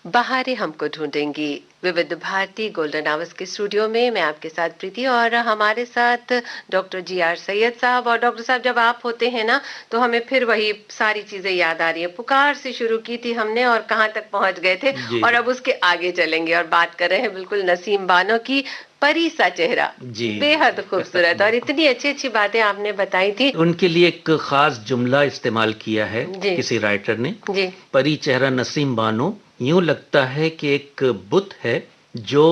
बहारें हमको ढूंढेंगी। विविध Bharti golden hours के स्टूडियो में मैं आपके साथ प्रीति और हमारे साथ डॉक्टर GR सैयद साहब। और डॉक्टर साहब, जब आप होते हैं ना तो हमें फिर वही सारी चीजें याद आ रही है। पुकार से शुरू की थी हमने और कहाँ तक पहुंच गए थे, जी और जी अब उसके आगे चलेंगे और बात कर रहे हैं बिल्कुल नसीम बानो की। परी सा चेहरा, जी जी बेहद जी खूबसूरत, और इतनी अच्छी अच्छी बातें आपने बताई थी। उनके लिए एक खास जुमला इस्तेमाल किया है जी किसी राइटर ने। जी। परी चेहरा नसीम बानो, यूं लगता है कि एक बुत है जो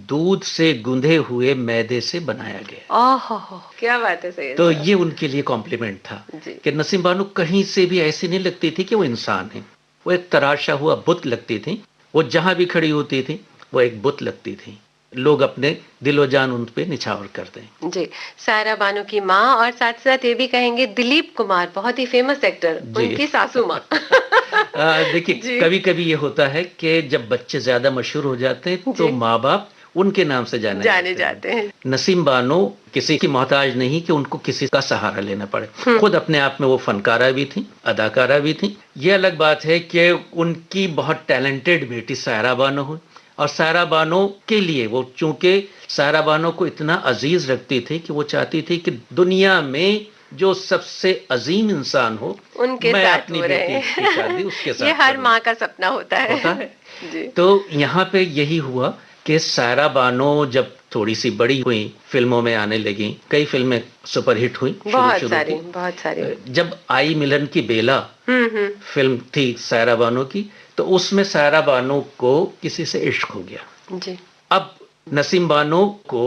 दूध से गुंधे हुए मैदे से बनाया गया। ओहो, क्या बात है सैयद तो साहब। ये उनके लिए कॉम्प्लीमेंट था जी कि नसीम बानो कहीं से भी ऐसी नहीं लगती थी कि वो इंसान है। वो एक तराशा हुआ बुत लगती थी। वो जहां भी खड़ी होती थी वो एक बुत लगती थी। लोग अपने दिलो जान उन पे निछावर कर दें। जी। सायरा बानो की माँ, और साथ साथ ये भी कहेंगे दिलीप कुमार, बहुत ही फेमस एक्टर, जी उनकी सासू माँ। देखिए, जी कभी कभी ये होता है कि जब बच्चे ज्यादा मशहूर हो जाते हैं तो जी। माँ बाप उनके नाम से जाने जाने जाते हैं। जाते हैं। नसीम बानो किसी की मोहताज नहीं कि उनको किसी का सहारा लेना पड़े। हम्म। खुद अपने आप में वो फनकारा भी थी, अदाकारा भी थी। ये अलग बात है कि उनकी बहुत टैलेंटेड बेटी सायरा बानो हुई, और सायरा बानो के लिए वो, चूंकि सायरा बानो को इतना अजीज रखती थी कि वो चाहती थी कि दुनिया में जो सबसे अजीम इंसान हो, उनके मैं साथ अपनी हो रहे बेटी की शादी हैं। उसके ये साथ हर करूं। माँ का सपना होता होता है। है। जी। तो यहाँ पे यही हुआ कि सायरा बानो जब थोड़ी सी बड़ी हुई, फिल्मों में आने लगी, कई फिल्में सुपरहिट हुई शुरू बहुत शुरू सारी, की। बहुत सारी। जब आई मिलन की बेला हम्म। फिल्म थी सायरा बानो की, तो उसमें सायरा बानो को किसी से इश्क हो गया। जी अब नसीम बानो को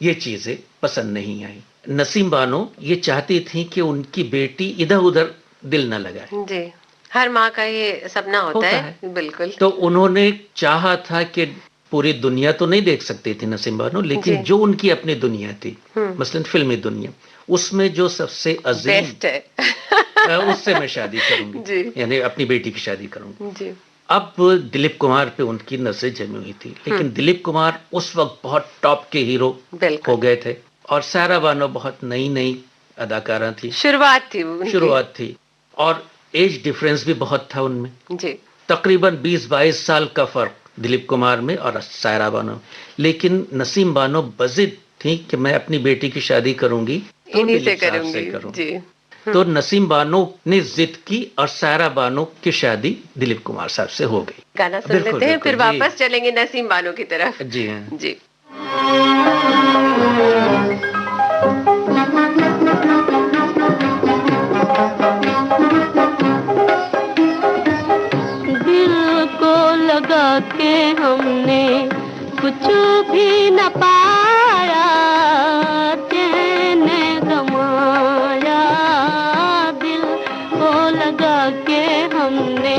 ये चीजें पसंद नहीं आई। नसीम बानो ये चाहती थी कि उनकी बेटी इधर उधर दिल न लगाए। जी। हर माँ का ये सपना होता होता है। है, बिल्कुल। तो उन्होंने चाहा था कि पूरी दुनिया तो नहीं देख सकती थी नसीम बानो, जी। लेकिन जो उनकी अपनी दुनिया थी, हम्म। मसलन फिल्मी दुनिया, उसमें जो सबसे अजीम, बेस्ट है। उससे मैं शादी करूंगी, जी यानी अपनी बेटी की शादी करूंगी। जी। अब दिलीप कुमार पे उनकी नजरें जमी हुई थी, हम्म। लेकिन दिलीप कुमार उस वक्त बहुत टॉप के हीरो बिल्कुल। हो गए थे, और सायरा बानो बहुत नई नई अदाकारा थी, शुरुआत थी वो उनकी। शुरुआत थी, और एज डिफरेंस भी बहुत था उनमें। जी। तकरीबन 20-22 साल का फर्क दिलीप कुमार में और सायरा बानो। लेकिन नसीम बानो बजिद थी कि मैं अपनी बेटी की शादी करूंगी तो इन्हीं से दिलीप साहब से करूंगी। करूंगी। जी। तो नसीम बानो ने जिद की और सायरा बानो की शादी दिलीप कुमार साहब से हो गई। गाना सुन बिल्कुल लेते हैं, बिल्कुल फिर जी। वापस चलेंगे नसीम बानो की तरफ। जी हाँ। जी। दिल को लगा के हमने कुछ भी न पाया, चैन गमाया। दिल को लगा के हमने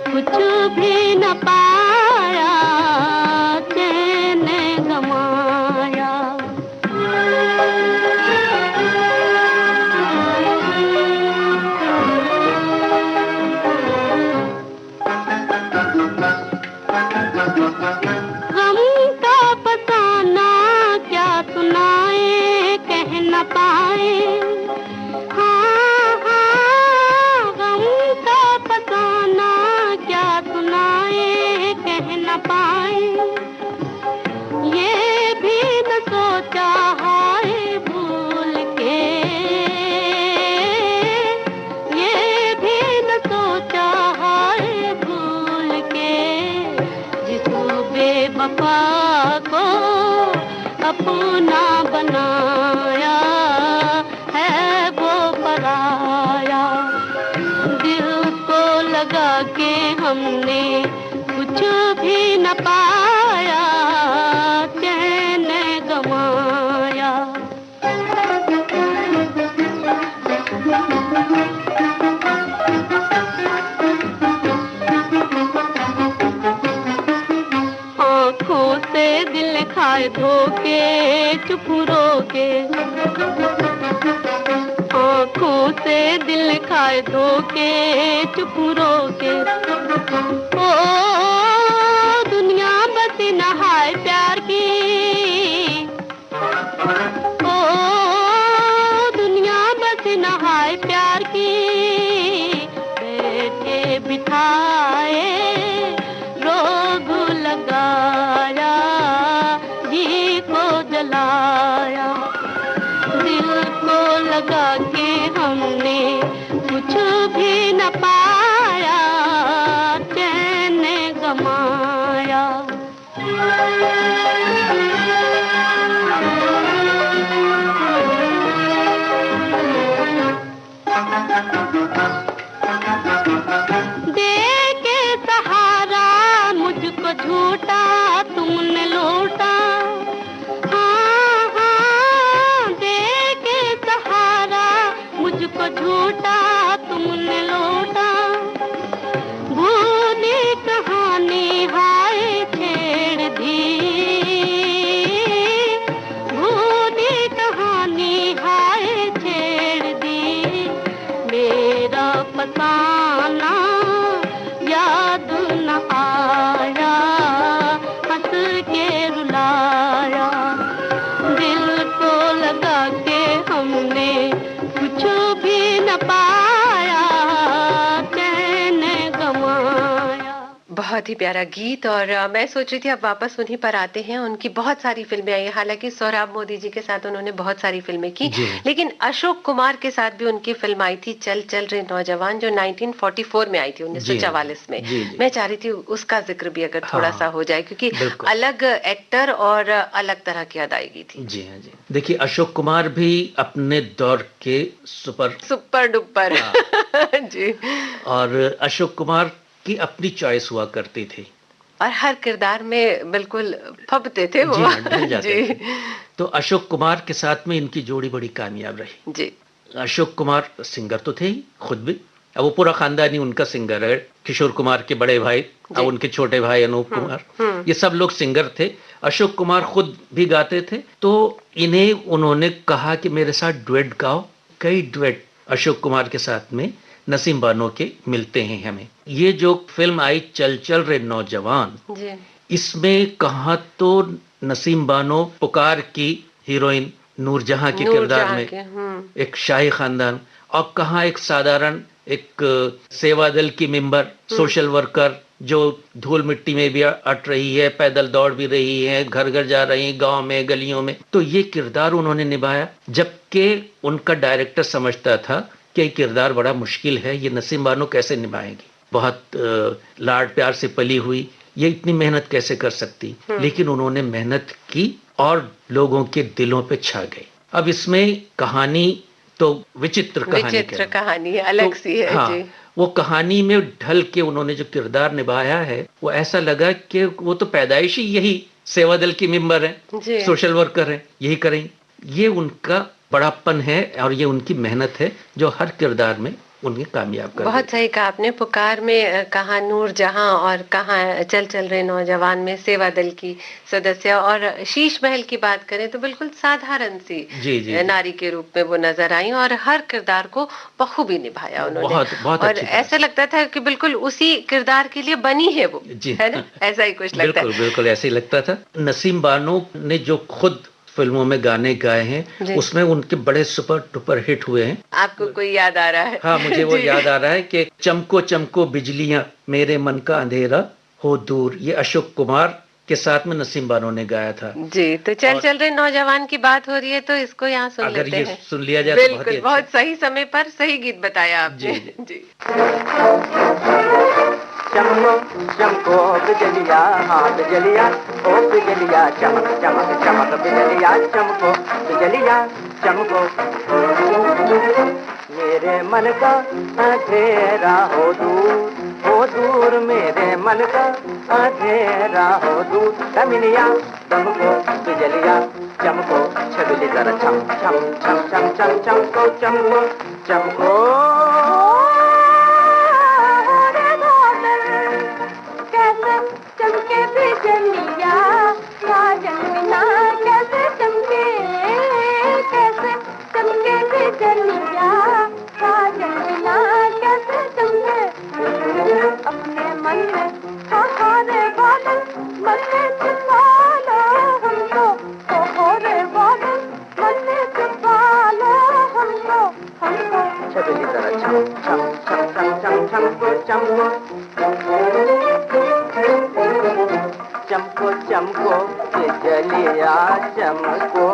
कुछ भी न पाया, चैन गमाया। गम का फसाना क्या सुनाए, कह न पाए। हाँ हाँ, गम का फसाना क्या सुनाए, कह न पाए। ये भी न सोचा हाय भूल के, ये भी न सोचा हाय भूल के, जिस बेवफा को अपना बनाया है वो पराया। दिल को लगा के हमने कुछ भी न पाया, चैन गमाया। आँखों से दिल खाए धोके, चुप रोके। आँखों से दिल खाए धोके, चुप रोके। ओ दुनिया बस नहाए प्यार की, ओ दुनिया बस नहाए प्यार की। बैठे बिठाए रो झूठा तुमने लूटा। हाँ हाँ दे के सहारा मुझको झूठा तुमने लूटा। भूली कहानी हाय छेड़ दी, भूली कहानी हाय छेड़ दी। मेरा फसाना याद न आया, हंस के रुलाया। दिल को लगा के हमने कुछ भी न पाया, चैन गंवाया। बहुत ही प्यारा गीत। और मैं सोच रही थी अब वापस उन्हीं पर आते हैं। उनकी बहुत सारी फिल्में आई, हालांकि सोहराब मोदी जी के साथ उन्होंने बहुत सारी फिल्में की, जी लेकिन अशोक कुमार के साथ भी उनकी फिल्म आई थी चल चल रे नौजवान, जो 1944 में आई थी, जी 1944 में। जी जी मैं चाह रही थी उसका जिक्र भी अगर थोड़ा सा हाँ हो जाए, क्योंकि बिल्कुल। अलग एक्टर और अलग तरह की अदायगी थी। जी हाँ जी, देखिए अशोक कुमार भी अपने दौर के सुपर सुपर डुपर। हाँ, जी। और अशोक कुमार की अपनी चॉइस हुआ करती थी। और हर किरदार में बिल्कुल फबते थे वो। जी हाँ, ढल जाते जी थे। तो अशोक कुमार के साथ में इनकी जोड़ी बड़ी कामयाब रही। जी अशोक कुमार सिंगर तो थे ही खुद भी, अब वो पूरा खानदान ही उनका सिंगर है। किशोर कुमार के बड़े भाई, अब जी। उनके छोटे भाई अनूप कुमार, हम्म। ये सब लोग सिंगर थे। अशोक कुमार खुद भी गाते थे, तो इन्हें उन्होंने कहा कि मेरे साथ डुएट गाओ। कई डुएट अशोक कुमार के साथ में नसीम बानो के मिलते हैं हमें। ये जो फिल्म आई चल चल रे नौजवान, जी इसमें कहा तो नसीम बानो पुकार की हीरोइन नूरजहां के किरदार नूरजहां में के। एक शाही खानदान, और कहाँ एक साधारण एक सेवा दल की मेंबर, सोशल वर्कर, जो धूल मिट्टी में भी अट रही है, पैदल दौड़ भी रही है, घर घर जा रही है, गांव में गलियों में। तो ये किरदार उन्होंने निभाया, जबकि उनका डायरेक्टर समझता था कि ये किरदार बड़ा मुश्किल है, ये नसीम बानो कैसे निभाएंगी, बहुत लाड प्यार से पली हुई, ये इतनी मेहनत कैसे कर सकती। लेकिन उन्होंने मेहनत की और लोगों के दिलों पे छा गई। अब इसमें कहानी तो विचित्र कहानी विचित्र कहानी है, अलग सी है। हाँ, जी वो कहानी में ढल के उन्होंने जो किरदार निभाया है, वो ऐसा लगा कि वो तो पैदाइशी यही सेवा दल की मेंबर है, जी सोशल वर्कर है, यही करेंगे। ये उनका बड़ापन है और ये उनकी मेहनत है जो हर किरदार में उन्हें कामयाब कर बहुत देती। सही कहा आपने। पुकार में कहा नूरजहां, और कहा चल चल रहे नौजवान में सेवा दल की सदस्य। और शीश महल की बात करें तो बिल्कुल साधारण सी जी जी जी, नारी के रूप में वो नजर आई, और हर किरदार को बखूबी निभाया उन्होंने। बहुत बहुत और अच्छी तरह ऐसा लगता था कि बिल्कुल उसी किरदार के लिए बनी है वो, जी है ना, ऐसा ही कुछ लगता बिल्कुल बिल्कुल ऐसे ही लगता था। नसीम बानो ने जो खुद फिल्मों में गाने गाए हैं, जी। उसमें उनके बड़े सुपर डुपर हिट हुए हैं। आपको कोई याद आ रहा है? हाँ, मुझे वो जी। याद आ रहा है कि चमको चमको बिजलियां, मेरे मन का अंधेरा हो दूर, ये अशोक कुमार के साथ में नसीम बानो ने गाया था। जी, तो चल और चल रहे नौजवान की बात हो रही है, तो इसको यहाँ सुन अगर लेते ये हैं। सुन लिया जाए तो बहुत ही बिल्कुल, अच्छा। बहुत सही समय पर सही गीत बताया आपने। जी, जी चमको चमको बिजलिया, हाँ बिजलिया, ओ बिजलिया चमक चमक चमक बिजलिया, चमको बिजलिया चमको। मेरे मन का अंधेरा हो दूर, मेरे मन का अंधेरा हो दूर। दमिनिया चमको बिजलिया चमको, छबिली जरा छम छम छम छम छम चमको चमको चमको। चमके बिजलिया काजल बिना कैसे चमके, कैसे चमके बिजलिया काजल बिना कैसे चमके। अपने मन में हारे बादल, मन में छुपा लो हमको, हारे बादल मन में छुपा लो हमको, हमको। छबिली जरा छम छम छम छम छम छमको चमको चमको चमको बिजलिया चमको,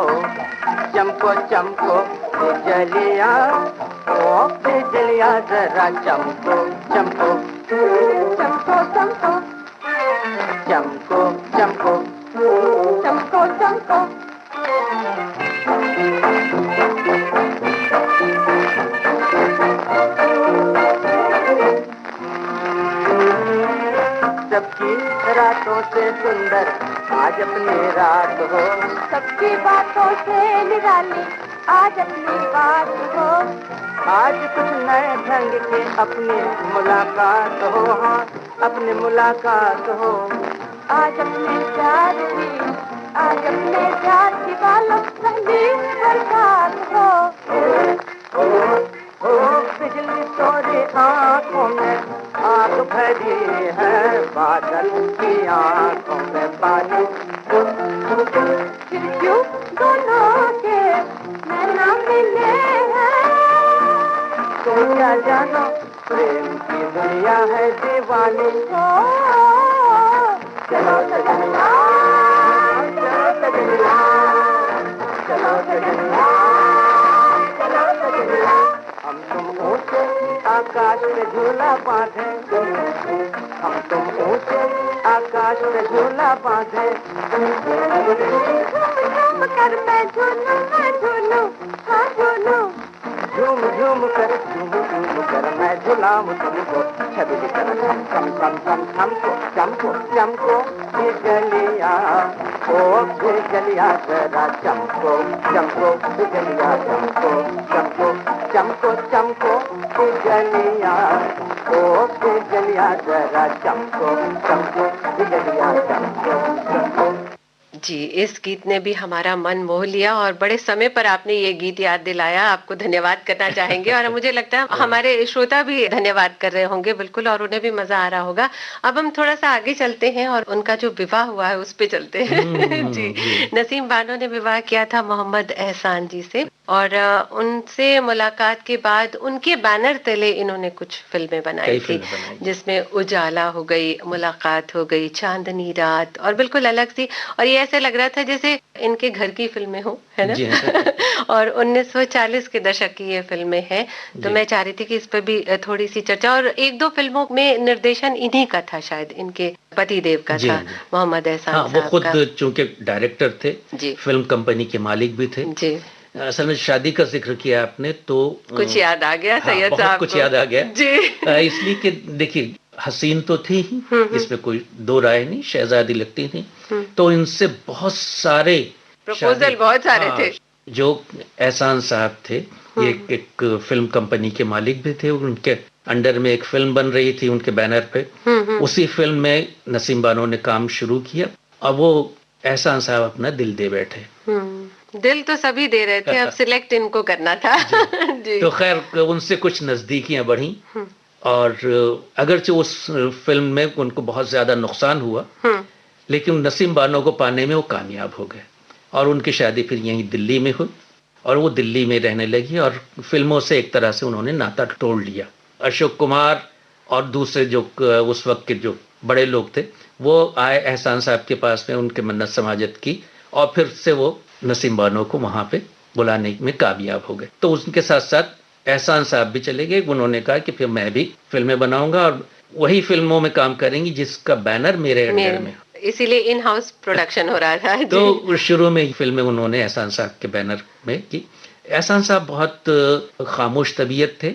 चमको चमको बिजलिया, ओ बिजलिया जरा चमको चमको चमको चमको चमको चमको चमको चमको। सबकी रातों से सुंदर आज अपनी रात हो, सबकी बातों से निराली आज अपनी बात हो, आज कुछ नए ढंग की अपनी मुलाकात हो, हाँ अपनी मुलाकात हो, आज अपने प्यार की, आज अपने प्यार की बालों पहली बरसात हो। ओ बिजली तोरी आंखों में आग भरी है, बादल की आंखों में बादल, फिर क्यों दोनों के नैना मिले हैं, तुम क्या जानो प्रेम की दुनिया है दीवानी, चलो सजनिया, चलो सजनिया, चलो सजनिया, चलो सजनिया। हम तुम ऊंचे आकाश पे झूला बांधे, हम तुम ऊंचे आकाश पे झूला बांधे, झूम कर मैं झूलूं, हाँ झूलूं, झूम झूम कर मैं झुलाऊं तुमको, छवि की तरह चम चम चम चमको चमको चमको बिजलिया, ओ बिजलिया जरा चमको चमको बिजलिया, चमको चमको चमको चमको बिजलिया, ओ बिजलिया जरा चमको चमको बिजलिया, चमको चमको। जी, इस गीत ने भी हमारा मन मोह लिया और बड़े समय पर आपने ये गीत याद दिलाया, आपको धन्यवाद करना चाहेंगे और मुझे लगता है हमारे श्रोता भी धन्यवाद कर रहे होंगे बिल्कुल, और उन्हें भी मजा आ रहा होगा। अब हम थोड़ा सा आगे चलते हैं और उनका जो विवाह हुआ है उस पे चलते हैं। जी, नसीम बानो ने विवाह किया था मोहम्मद एहसान जी से और उनसे मुलाकात के बाद उनके बैनर तले इन्होंने कुछ फिल्में बनाई थी, जिसमें उजाला हो गई, मुलाकात हो गई, चांदनी रात और बिल्कुल अलग सी, और ये ऐसे लग रहा था जैसे इनके घर की फिल्में हो, है ना। और 1940 के दशक की ये फिल्में हैं, तो मैं चाह रही थी कि इस पर भी थोड़ी सी चर्चा, और एक दो फिल्मों में निर्देशन इन्हीं का था, शायद इनके पति देव का था, मोहम्मद एहसान साहब का। वो खुद चूंकि डायरेक्टर थे, फिल्म कंपनी के मालिक भी थे। जी, असल में शादी का जिक्र किया आपने तो कुछ याद आ गया सैयद साहब, कुछ याद आ गया जी। इसलिए कि देखिए हसीन तो थी ही, इसमें कोई दो राय नहीं, शहजादी लगती थी, तो इनसे बहुत सारे प्रपोजल बहुत सारे थे। जो एहसान साहब थे, ये एक फिल्म कंपनी के मालिक भी थे, उनके अंडर में एक फिल्म बन रही थी उनके बैनर पे, उसी फिल्म में नसीम बानो ने काम शुरू किया। अब वो एहसान साहब अपना दिल दे बैठे। दिल तो सभी दे रहे थे, अब सिलेक्ट इनको करना था। जी। तो खैर उनसे कुछ नजदीकियां बढ़ी और अगरचे उस फिल्म में उनको बहुत ज्यादा नुकसान हुआ, लेकिन नसीम बानो को पाने में वो कामयाब हो गए और उनकी शादी फिर यहीं दिल्ली में हुई और वो दिल्ली में रहने लगी और फिल्मों से एक तरह से उन्होंने नाता तोड़ लिया। अशोक कुमार और दूसरे जो उस वक्त के जो बड़े लोग थे वो आए एहसान साहब के पास में, उनके मन्नत समाजत की और फिर से वो नसीम बानो को वहां पे बुलाने में कामयाब हो गए। तो उनके साथ साथ एहसान साहब भी चले गए। उन्होंने कहा कि फिर मैं भी फिल्में बनाऊंगा और वही फिल्मों में काम करेंगी जिसका बैनर मेरे अंडर में, इसीलिए इन हाउस प्रोडक्शन हो रहा था। तो शुरू में फिल्में उन्होंने एहसान साहब के बैनर में की। एहसान साहब बहुत खामोश तबीयत थे,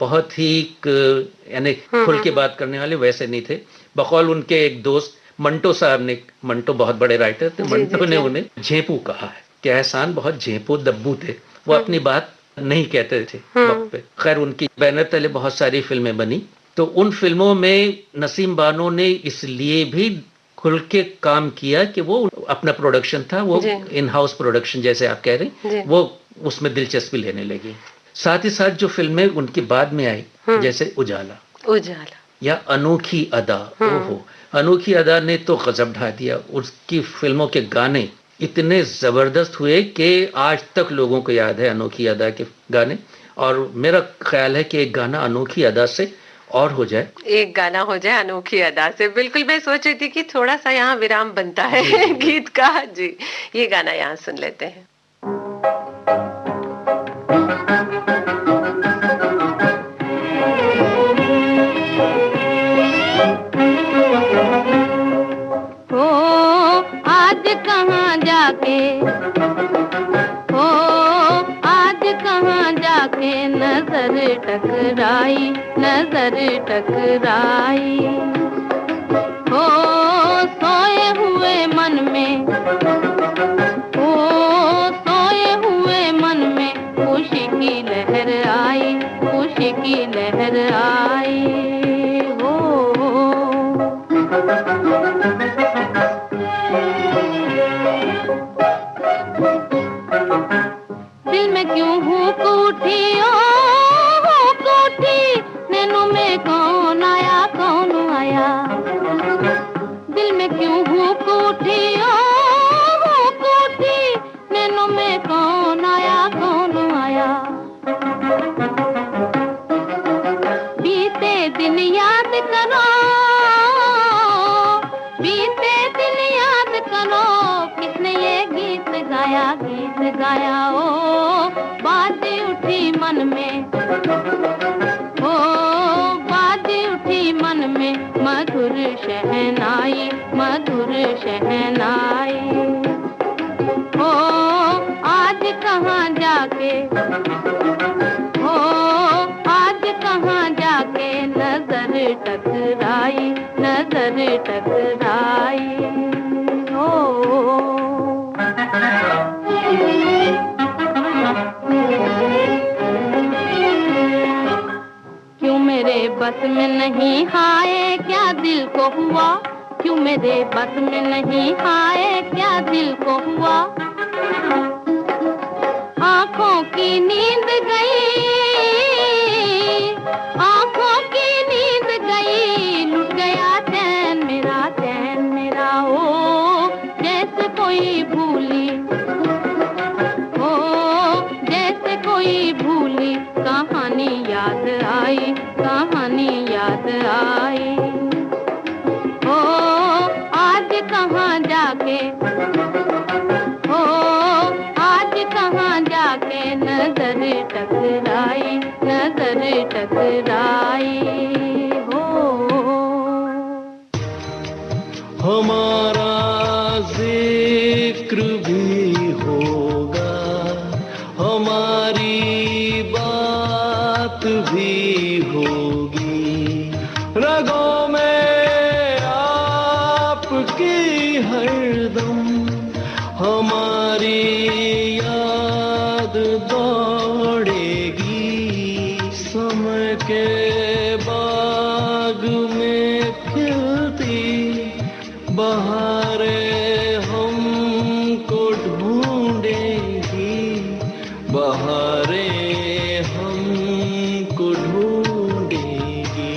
बहुत ही यानी खुल के बात करने वाले वैसे नहीं थे। बकौल उनके एक दोस्त मंटो साहब ने, मंटो बहुत बड़े राइटर थे, मंटो ने उन्हें झेंपू कहा है कि एहसान बहुत झेंपू दब्बू थे, वो अपनी बात नहीं कहते थे वक्त पे। खैर उनकी बैनर तले बहुत सारी फिल्में बनी, तो उन फिल्मों में नसीम बानो ने इसलिए भी खुल के काम किया कि वो अपना प्रोडक्शन था, वो इन हाउस प्रोडक्शन जैसे आप कह रहे, वो उसमें दिलचस्पी लेने लगी। साथ ही साथ जो फिल्में उनकी बाद में आई जैसे उजाला या अनोखी अदा, ओहो अनोखी अदा ने तो गजब ढा दिया। उसकी फिल्मों के गाने इतने जबरदस्त हुए कि आज तक लोगों को याद है अनोखी अदा के गाने, और मेरा ख्याल है कि एक गाना अनोखी अदा से और हो जाए, एक गाना हो जाए अनोखी अदा से। बिल्कुल मैं सोच रही थी कि थोड़ा सा यहाँ विराम बनता है गीत का। जी, ये गाना यहाँ सुन लेते हैं। आज कहाँ जाके नजर टकराई, नजर टकराई। हो गाया गीत गाया, ओ बात उठी मन में, ओ बात उठी मन में, मधुर शहनाई, मधुर शहनाई। ओ आज कहाँ जाके, ओ आज कहाँ जाके नजर टकराई, नजर टकराई। ओ क्यों मेरे बस में नहीं, हाय क्या दिल को हुआ, क्यों मेरे बस में नहीं, हाय क्या दिल को हुआ। आँखों की नींद गई, आँखों की नींद गई, लुट गया चैन मेरा, चैन मेरा। ओ जैसे कोई भूली, ओ जैसे कोई भूली कहानी याद आई, कहानी याद आई। ओ आज कहाँ जाके, ओ आज कहाँ जाके नजर टकराई, नजर टकराई। हो हमारा जिक्र भी होगा, हमारी बात भी होगी, रगों में आपकी हरदम हमारी याद दौड़ेगी। समय के बाग में खिलती बहारें हमको ढूंढेगी, बहारें हमको ढूंढेगी।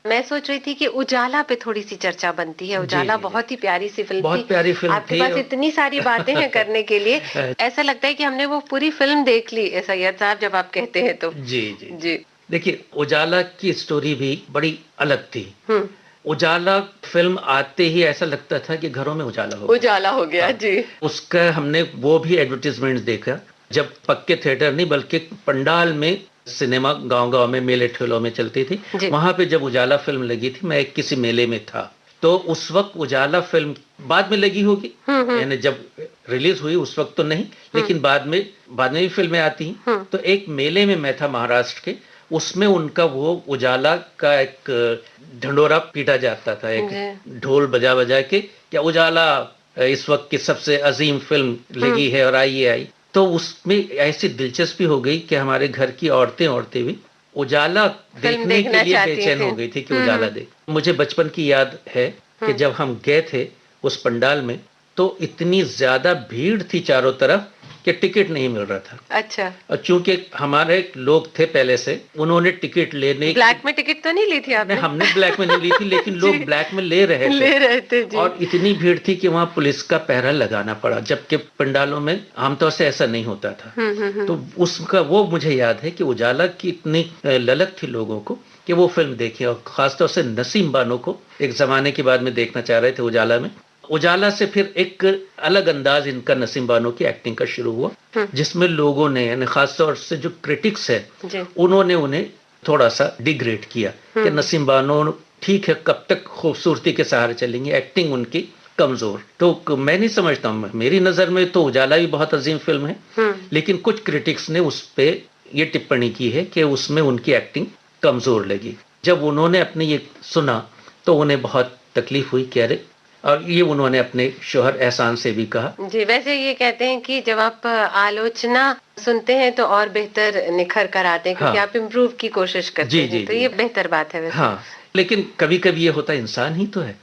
मैं सोच रही थी कि उजाला पे थोड़ी सी चर्चा बनती है। उजाला जी। बहुत ही प्यारी सी फिल्म बहुत थी। प्यारी फिल्म आपके थी। पास इतनी सारी बातें हैं करने के लिए, ऐसा लगता है कि हमने वो पूरी फिल्म देख ली सैयद साहब, जब आप कहते हैं तो। जी जी जी। देखिए, उजाला की स्टोरी भी बड़ी अलग थी। हम्म। उजाला फिल्म आते ही ऐसा लगता था कि घरों में उजाला हो गया। उजाला हो गया। हाँ। जी। उसका हमने वो भी एडवर्टीजमेंट देखा, जब पक्के थिएटर नहीं बल्कि पंडाल में सिनेमा गांव-गांव में मेले ठेलों में चलती थी, जी। वहां पे जब उजाला फिल्म लगी थी, मैं किसी मेले में था, तो उस वक्त उजाला फिल्म बाद में लगी होगी, यानी जब रिलीज हुई उस वक्त तो नहीं, लेकिन बाद में भी फिल्में आती हैं। तो एक मेले में मैं था महाराष्ट्र के, उसमें उनका वो उजाला का एक ढंडोरा पीटा जाता था, एक ढोल बजा बजा के, क्या उजाला इस वक्त की सबसे अजीम फिल्म लगी है और आई। तो उसमें ऐसी दिलचस्पी हो गई कि हमारे घर की औरतें भी उजाला देखने के लिए बेचैन हो गई थी कि उजाला देख। मुझे बचपन की याद है कि जब हम गए थे उस पंडाल में, तो इतनी ज्यादा भीड़ थी चारों तरफ कि टिकट नहीं मिल रहा था। अच्छा। और चूंकि हमारे लोग थे पहले से, उन्होंने टिकट लेने, ब्लैक में टिकट तो नहीं ली थी आपने? हमने ब्लैक में नहीं ली थी, लेकिन लोग ब्लैक में ले रहे थे जी। और इतनी भीड़ थी कि वहां पुलिस का पहरा लगाना पड़ा, जबकि पंडालों में आमतौर से ऐसा नहीं होता था। तो उसका वो मुझे याद है कि उजाला की इतनी ललक थी लोगों को कि वो फिल्म देखी, और खासतौर से नसीम बानो को एक जमाने के बाद में देखना चाह रहे थे उजाला में। उजाला से फिर एक अलग अंदाज इनका नसीम बानो की एक्टिंग का शुरू हुआ, जिसमें लोगों ने, यानी खासतौर से जो क्रिटिक्स है, उन्होंने उन्हें थोड़ा सा डिग्रेड किया कि नसीम बानो ठीक है, कब तक खूबसूरती के सहारे चलेंगे, एक्टिंग उनकी कमजोर। तो मैं नहीं समझता हूँ, मेरी नजर में तो उजाला भी बहुत अजीम फिल्म है, लेकिन कुछ क्रिटिक्स ने उस पे ये टिप्पणी की है कि उसमें उनकी एक्टिंग कमजोर लगी। जब उन्होंने अपने ये सुना तो उन्हें बहुत तकलीफ हुई, कह रहे, और ये उन्होंने अपने शोहर एहसान से भी कहा। जी, वैसे ये कहते हैं कि जब आप आलोचना सुनते हैं तो और बेहतर निखर कर आते हैं, क्योंकि आप इम्प्रूव की कोशिश करते हैं, तो ये बेहतर बात है वैसे। हाँ, लेकिन कभी कभी ये होता, इंसान ही तो है,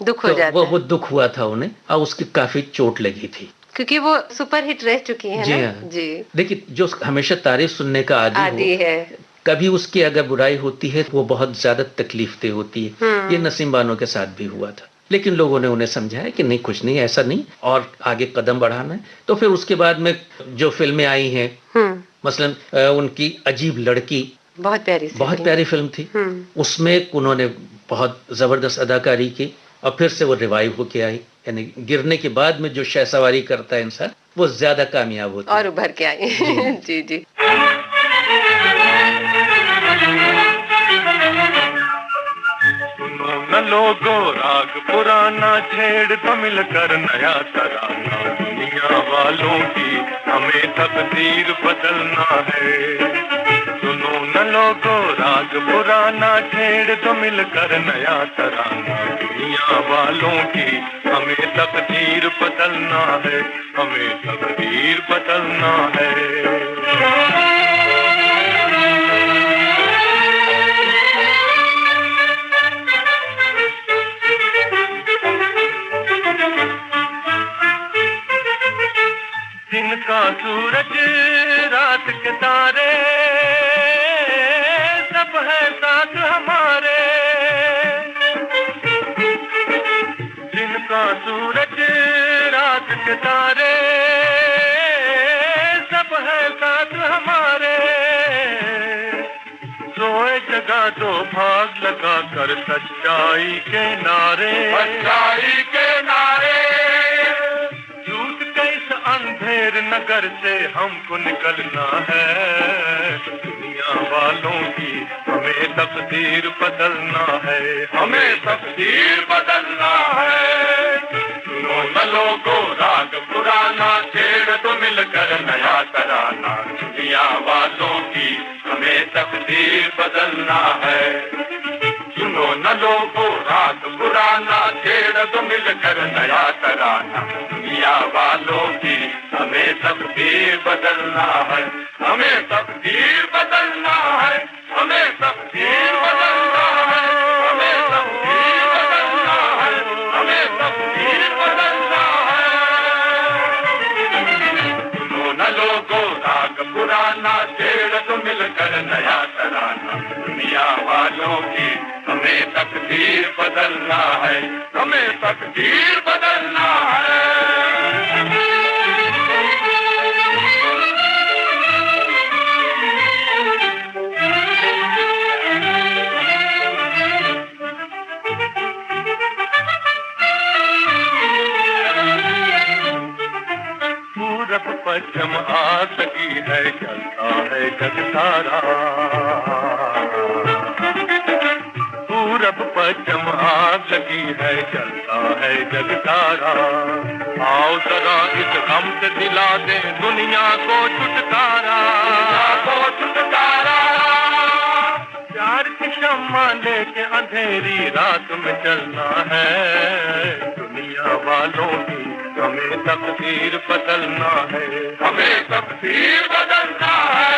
दुख हो जाता है। वो दुख हुआ था उन्हें, और उसकी काफी चोट लगी थी, क्योंकि वो सुपर हिट रह चुकी है। जी ना? हाँ। जी। देखिए, जो हमेशा तारीफ सुनने का आदी है, कभी उसकी अगर बुराई होती है तो वो बहुत ज्यादा तकलीफ दे होती है। ये नसीम बानो के साथ भी हुआ था, लेकिन लोगों ने उन्हें समझाया कि नहीं, कुछ नहीं, ऐसा नहीं, और आगे कदम बढ़ाना है। तो फिर उसके बाद में जो फिल्में आई हैं, मसलन उनकी अजीब लड़की, बहुत प्यारी फिल्म थी, उसमें उन्होंने बहुत जबरदस्त अदाकारी की, और फिर से वो रिवाइव होके आई। यानी गिरने के बाद में जो शहसवारी करता है इंसान, वो ज्यादा कामयाब होता है और उभर के आई। जी जी। सुनो न लोगो राग पुराना, छेड़ तो मिलकर नया तराना, दुनिया वालों की हमें तकदीर बदलना है। सुनो न लोगो राग पुराना, छेड़ तो मिलकर नया तराना, दुनिया वालों की हमें तकदीर बदलना है, हमें तकदीर बदलना है। दिन का सूरज रात के तारे, सब है साथ हमारे। दिन का सूरज रात के तारे, सब है साथ हमारे। सोए जगा दो भाग लगा कर सच्चाई के नारे, सच्चाई के नारे। अंधेर नगर से हमको निकलना है, दुनिया वालों की हमें तकदीर बदलना है, हमें तकदीर बदलना है। सुनो न लोगो राग पुराना, छेड़ तो मिलकर नया तराना, दुनिया वालों की हमें तकदीर बदलना है। सुनो न लोगो राग पुराना, छेड़ तो मिलकर नया तराना, दुनिया वालों की हमें तकदीर बदलना है, हमें तकदीर बदलना है, हमें तकदीर बदलना है, हमें तकदीर बदलना है, हमें तकदीर बदलना है। सुनो न लोगो राग पुराना, छेड़ तो मिलकर नया तराना, दुनिया वालों की हमें तकदीर बदलना है, हमें तकदीर बदलना है। 'पूरब पश्चिम आग लगी है, चलता है जग सारा। 'पूरब पश्चिम आग लगी है, चलता है जग सारा। आओ जरा इस गम से दिला दे दुनिया को छुटकारा, को छुटकारा। प्यार की शम्मा लेके अंधेरी रात में चलना है, दुनिया वालों की हमें तकदीर बदलना है, हमें तकदीर बदलना है।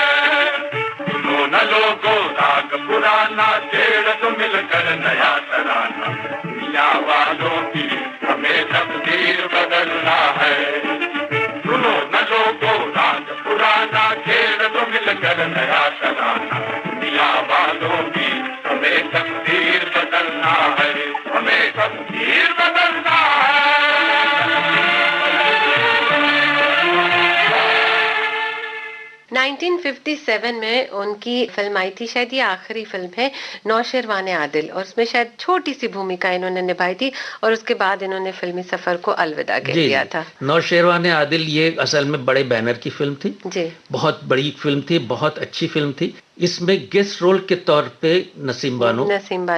सुनो न लोगो राग पुराना, छेड़ तो मिलकर नया तराना, दुनिया वालों की हमें तकदीर बदलना है। सुनो न लोगो राग पुराना, छेड़ तो मिलकर नया तराना, दुनिया वालों की हमें तकदीर बदलना है, हमें तकदीर बदलना है। 1957 में उनकी फिल्म आई थी, शायद ये आखिरी फिल्म है, नौशेरवाने आदिल, और उसमें शायद छोटी सी भूमिका इन्होंने निभाई थी और उसके बाद इन्होंने फिल्मी सफर को अलविदा कह दिया था। नौशेरवाने आदिल ये असल में बड़े बैनर की फिल्म थी जी, बहुत बड़ी फिल्म थी, बहुत अच्छी फिल्म थी। इसमें गेस्ट रोल के तौर पे नसीम बानो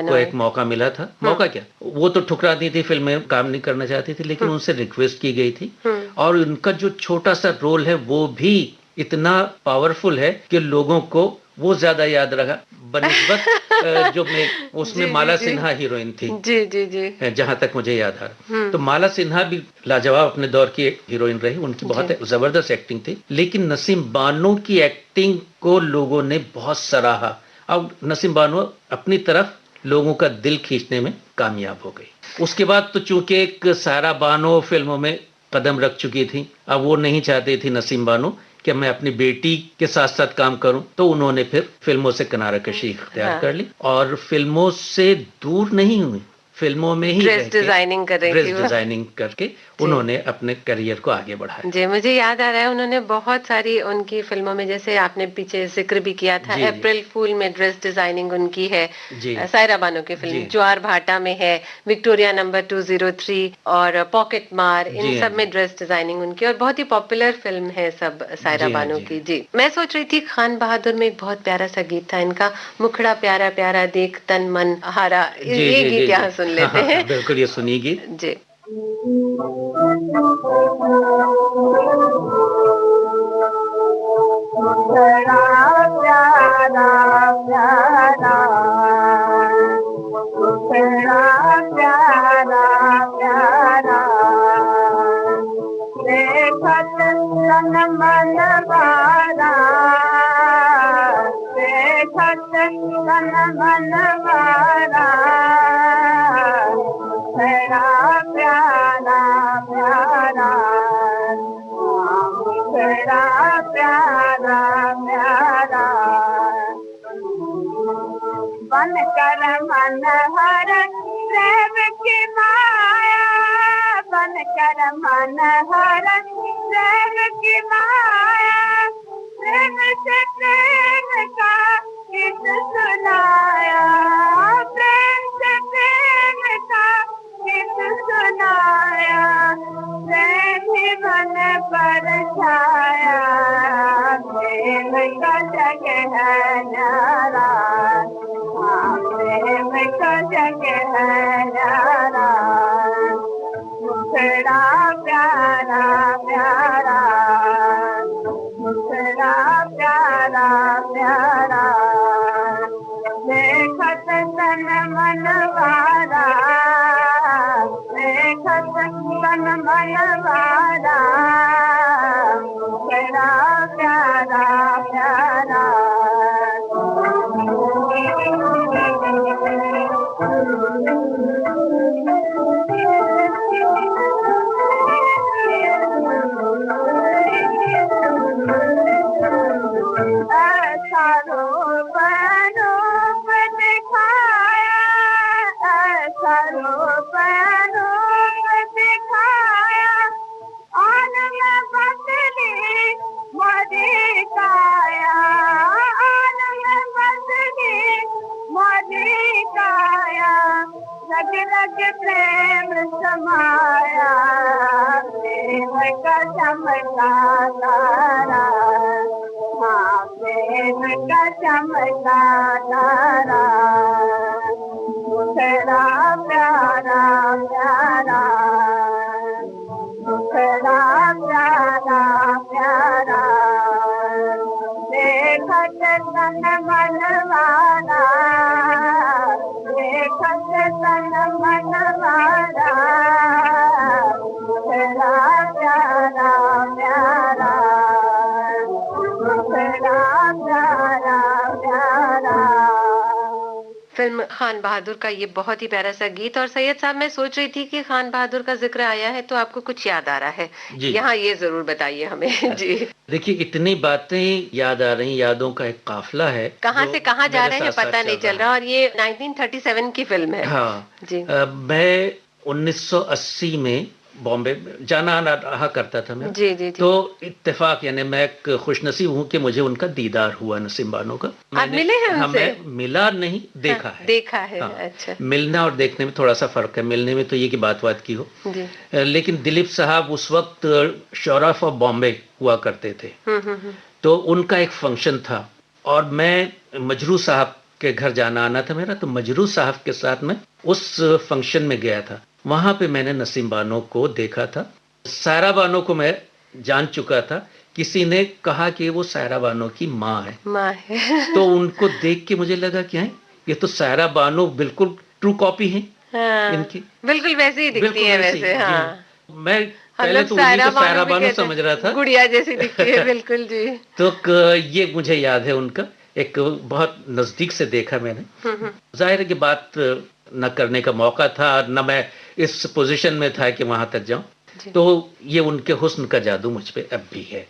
को एक मौका मिला था। मौका क्या, वो तो ठुकरा दी थी, फिल्म में काम नहीं करना चाहती थी, लेकिन उनसे रिक्वेस्ट की गई थी और उनका जो छोटा सा रोल है वो भी इतना पावरफुल है कि लोगों को वो ज्यादा याद रहा बनिस्बत जो में उसमें माला सिन्हा हीरोइन थी। जी जी जी, जहां तक मुझे याद आ रहा, तो माला सिन्हा भी लाजवाब अपने दौर की हीरोइन रही, उनकी बहुत जबरदस्त एक्टिंग थी। लेकिन नसीम बानो की एक्टिंग को लोगों ने बहुत सराहा और नसीम बानो अपनी तरफ लोगों का दिल खींचने में कामयाब हो गई। उसके बाद तो चूंकि एक सारा बानो फिल्मों में कदम रख चुकी थी, अब वो नहीं चाहती थी नसीम बानो कि मैं अपनी बेटी के साथ साथ काम करूं, तो उन्होंने फिर फिल्मों से किनारा कशी इख्तियार कर ली और फिल्मों से दूर नहीं हुई, फिल्मों में ही ड्रेस डिजाइनिंग कर रही थी ड्रेस वो। डिजाइनिंग करके उन्होंने अपने करियर को आगे बढ़ाया। जी, मुझे याद आ रहा है उन्होंने बहुत सारी उनकी फिल्मों में, जैसे आपने पीछे जिक्र भी किया था, जी, जी। अप्रैल फूल में ड्रेस डिजाइनिंग उनकी है। जी। सायरा बानो की फिल्म जी। ज्वार भाटा में है, विक्टोरिया नंबर 203 और पॉकेट मार, इन जी हाँ, सब में ड्रेस डिजाइनिंग उनकी, और बहुत ही पॉपुलर फिल्म है सब सायरा जी हाँ, बानो जी की। हाँ। जी, मैं सोच रही थी खान बहादुर में एक बहुत प्यारा सा गीत था इनका, मुखड़ा प्यारा प्यारा देख तन मन हारा, जी, ये जी, गीत जी, जी। यहाँ सुन हाँ, लेते हाँ, हैं। हाँ, बिल्कुल ये सुनिए गीत। जी। मुखड़ा प्यारा प्यारा, मुखड़ा प्यारा प्यारा, देखत तन मन वाला, देखत तन मन वाला, मुखड़ा प्यारा प्यारा, मुखड़ा प्यारा प्यारा, बन कर मन हर प्रेम की माया, बन कर मन हर प्रेम की माया, प्रेम से प्रेम का गीत सुनाया, प्रेम से प्रेम का गीत सुनाया, प्रेम ही मन पर छाया, प्रेम का जग है न्यारा, हाँ, प्रेम का जग है न्यारा, मुखड़ा प्यारा प्यारा, मुखड़ा प्यारा प्यारा, देखत तन मन वाला, देखत तन मन वाला, मुखड़ा प्यारा प्यारा। ऐसा रूप रूप दिखाया, ऐसा रूप रूप दिखाया, आन में बदली मोदी काया, आन में बदली मोदी काया, रग रग प्रेम समाया, प्रेम का चमका तारा, हाँ, प्रेम का चमका तारा, मुखड़ा प्यारा प्यारा, मुखड़ा प्यारा प्यारा, देखत तन मन वाला, देखत तन मन वाला, मुखड़ा प्यारा प्यारा, मुखड़ा प्यारा प्यारा। फिल्म खान बहादुर का ये बहुत ही प्यारा सा गीत। और सैयद साहब, मैं सोच रही थी कि खान बहादुर का जिक्र आया है तो आपको कुछ याद आ रहा है, जी। यहाँ ये जरूर बताइए हमें। जी, देखिए, इतनी बातें याद आ रही, यादों का एक काफिला है कहाँ जो से कहाँ जा मेरे रहे हैं साथ-साथ पता नहीं चल रहा, और ये 1937 की फिल्म है। हाँ। जी। मैं 1980 में बॉम्बे जाना आना रहा करता था मैं। जी जी जी। तो इत्तेफाक, यानी मैं एक खुशनसीब हूँ कि मुझे उनका दीदार हुआ नसीम बानो का। आप मिले हैं हाँ, उनसे? मैं मिला नहीं, देखा हाँ, है। देखा है। हाँ, अच्छा। मिलना और देखने में थोड़ा सा फर्क है। मिलने में तो ये कि बात की हो, जी। लेकिन दिलीप साहब उस वक्त शोराफ ऑफ बॉम्बे हुआ करते थे। तो उनका एक फंक्शन था और मैं मजरू साहब के घर जाना आना था मेरा, तो मजरू साहब के साथ मैं उस फंक्शन में गया था। वहां पे मैंने नसीम बानो को देखा था। सायरा बानो को मैं जान चुका था, किसी ने कहा कि वो सायरा बानो की माँ है। माँ है। तो उनको देख के मुझे लगा कि ये तो सायरा बानो बिल्कुल ट्रू कॉपी है। हाँ, इनकी बिल्कुल वैसे ही दिखती है वैसी, वैसे। हाँ, मैं हम पहले लोग तो उन्हीं को सायरा भी बानो कहते समझ हैं, रहा था। गुड़िया जैसी दिखती है। बिल्कुल जी। तो ये मुझे याद है उनका, एक बहुत नजदीक से देखा मैंने। जाहिर है कि बात न करने का मौका था, न मैं इस पोजीशन में था कि वहां तक जाऊं। तो ये उनके हुस्न का जादू मुझ पे अब भी है।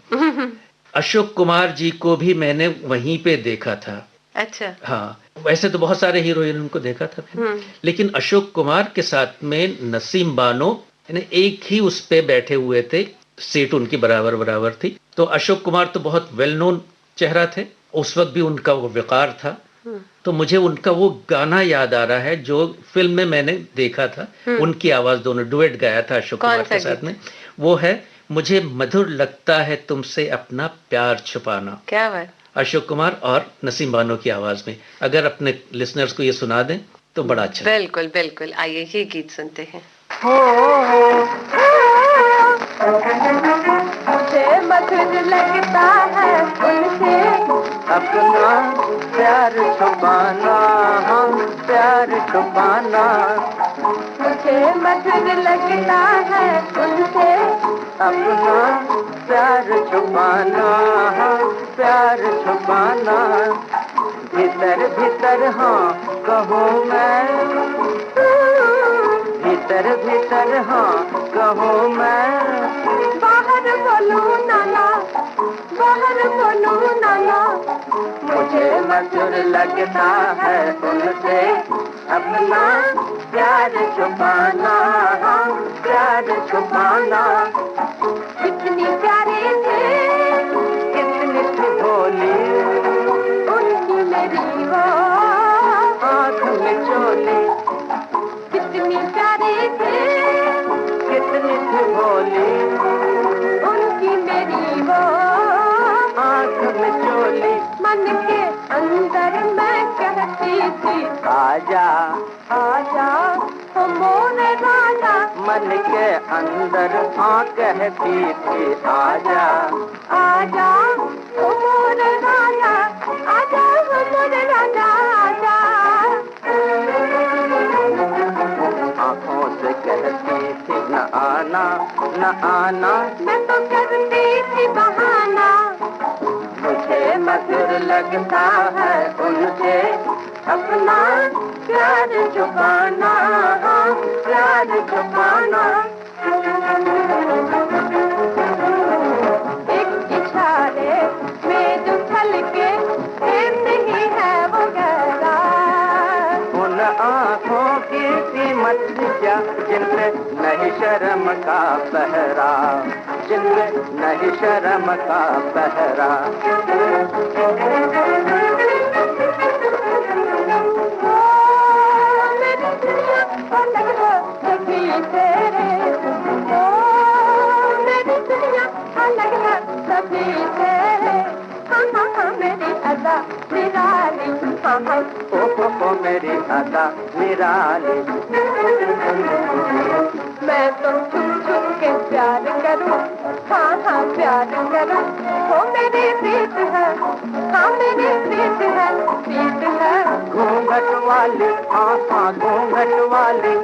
अशोक कुमार जी को भी मैंने वहीं पे देखा था। अच्छा। हाँ, वैसे तो बहुत सारे हीरो हीरोइन को देखा था मैंने, लेकिन अशोक कुमार के साथ में नसीम बानो यानी एक ही उस पे बैठे हुए थे, सीट उनकी बराबर बराबर थी। तो अशोक कुमार तो बहुत वेल नोन चेहरा थे, उस वक्त भी उनका वो वकार था। तो मुझे उनका वो गाना याद आ रहा है जो फिल्म में मैंने देखा था, उनकी आवाज दोनों डुएट गाया था अशोक कुमार के साथ में। वो है मुझे मधुर लगता है तुमसे अपना प्यार छुपाना। क्या बात। अशोक कुमार और नसीम बानो की आवाज में। अगर अपने लिसनर्स को ये सुना दें तो बड़ा अच्छा। बिल्कुल बिल्कुल, आइए ये गीत सुनते हैं। मुझे मधुर लगता है उनसे अपना प्यार छुपाना, हम प्यार छुपाना। मुझे मधुर लगता है उनसे अपना प्यार छुपाना, हम प्यार छुपाना। भीतर भीतर हाँ कहूँ मैं, भीतर भीतर हाँ कहूँ मैं। बाहर बोलूं नाना, बाहर बोलूं नाना। मुझे मधुर लगता है उनसे अपना प्यार छुपाना, हाँ प्यार छुपाना। कितनी प्यारे थे, कितनी सी भोली उनकी मेरी वो आँख में चोली। कितनी प्यारे थे, कितनी सी भोली उनकी मेरी वो आँख में चोली। मन के अंदर मैं कहती थी आजा आजा ओ मोरे राजा। मन के अंदर हाँ कहती थी आजा आजा ओ मोरे राजा, आजा ओ मोरे राजा, आजा। आँखों से कहती थी न आना न आना। मैं तो करती थी बहाना। मुझे मधुर लगता है उनसे अपना प्यार छुपाना, हाँ प्यार छुपाना। एक इशारे में जो छलके नहीं है वो गहरा। उन आँखों की कीमत क्या जिनमें नहीं शर्म का पहरा, जिनमें नहीं शर्म का पहरा। ओ मेरी अदा निराली। मैं तो छुप छुप के प्यार करूं, हाँ हाँ प्यार करूं। वो मेरी प्रीत है, हाँ मेरी प्रीत है, प्रीत है। घूंघट वाली हाँ हाँ घूंघट वाली।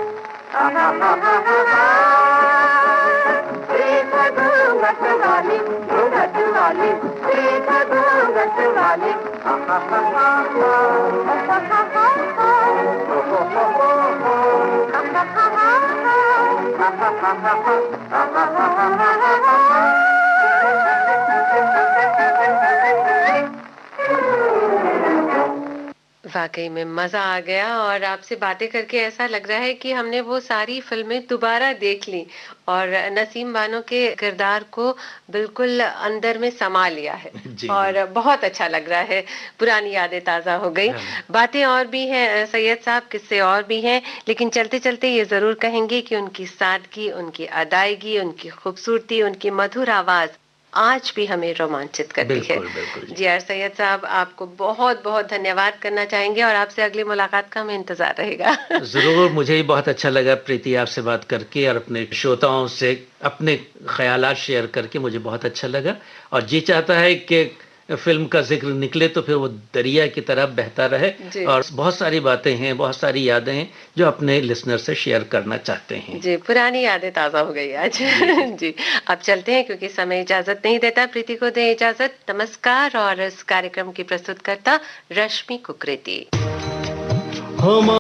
प्रीत है घूंघट वाली, घूंघट वाली। प्रीत है घूंघट वाली। वाकई में मजा आ गया और आपसे बातें करके ऐसा लग रहा है कि हमने वो सारी फिल्में दोबारा देख ली और नसीम बानो के किरदार को बिल्कुल अंदर में समा लिया है और बहुत अच्छा लग रहा है। पुरानी यादें ताजा हो गई। बातें और भी हैं सैयद साहब, किस्से और भी हैं, लेकिन चलते चलते ये जरूर कहेंगे कि उनकी सादगी, उनकी अदायगी, उनकी खूबसूरती, उनकी मधुर आवाज आज भी हमें रोमांचित करती है। जी सैयद साहब, आपको बहुत बहुत धन्यवाद करना चाहेंगे और आपसे अगली मुलाकात का हमें इंतजार रहेगा। जरूर, मुझे भी बहुत अच्छा लगा प्रीति आपसे बात करके और अपने श्रोताओं से अपने ख्यालात शेयर करके मुझे बहुत अच्छा लगा। और जी चाहता है कि फिल्म का जिक्र निकले तो फिर वो दरिया की तरह बहता रहे और बहुत सारी बातें हैं, बहुत सारी यादें हैं जो अपने लिसनर से शेयर करना चाहते हैं। जी, पुरानी यादें ताजा हो गई आज। जी, अब चलते हैं क्योंकि समय इजाजत नहीं देता। प्रीति को दें इजाजत। नमस्कार। और इस कार्यक्रम की प्रस्तुतकर्ता रश्मि कुकरेती। हमारे